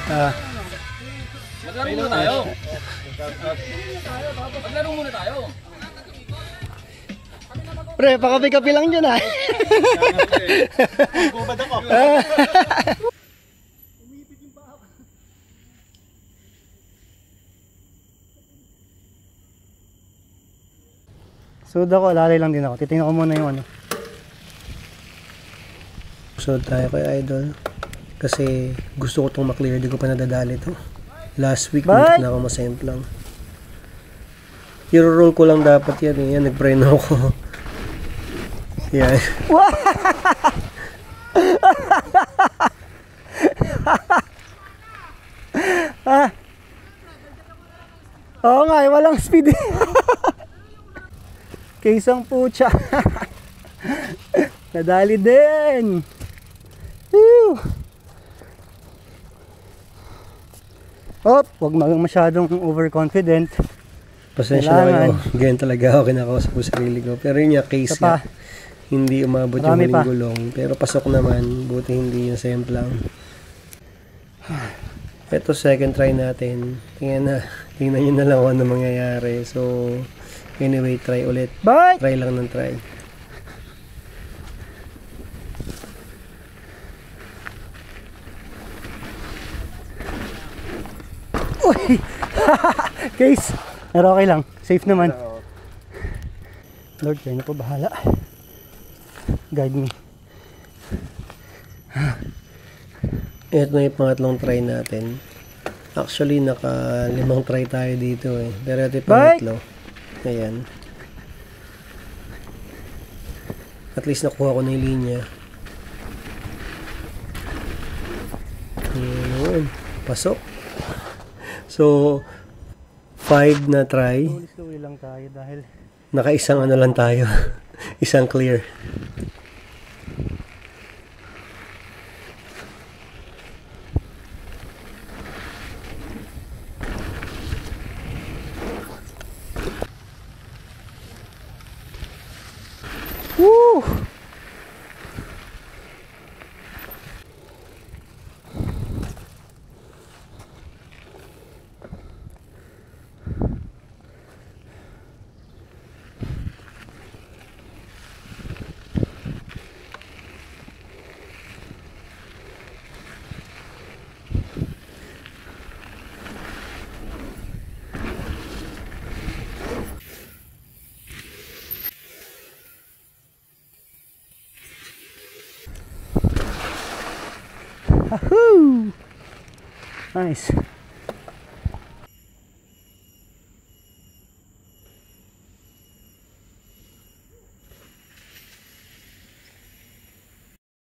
Ah. Maglaro muna tayo. Maglaro muna tayo. Pre, pakapi-kapi lang dyan ah. Bubad ako. Sud ako, lalay lang din ako. Titingnan ko muna yung ano. Sud tayo kay Idol. Kasi gusto ko itong maklear. Di ko pa nadadali ito. Last week, hindi na ako masemplang. I-roll ko lang dapat yan eh. Yan, nag-preno ako. Yan. Ah. Oo nga, walang speed. Kaisang pucha. Nadali din. Woo! Op, wag masyadong overconfident. Pasensya na kayo. Ganyan talaga ako kinakausap ko sarili ko. Pero yun yung case nga. Hindi umabot yung huling gulong. Pero pasok naman. Buti hindi yung semplang. Ito second try natin. Tingnan nyo na lang kung ano mangyayari. So, anyway, try ulit. Try lang ng try. Uy! Case! Pero okay lang. Safe naman. Lord, kayo na po bahala. Guide me. Ito na yung pangatlong try natin. Actually, naka 5 try tayo dito eh. Pero ito yung pangatlo. Ayan. At least nakuha ko na yung linya. Ayan. Pasok. So, 5 na try. Slowly lang tayo dahil naka-isang ano lang tayo. Isang clear. Woo! Ahoo! Nice.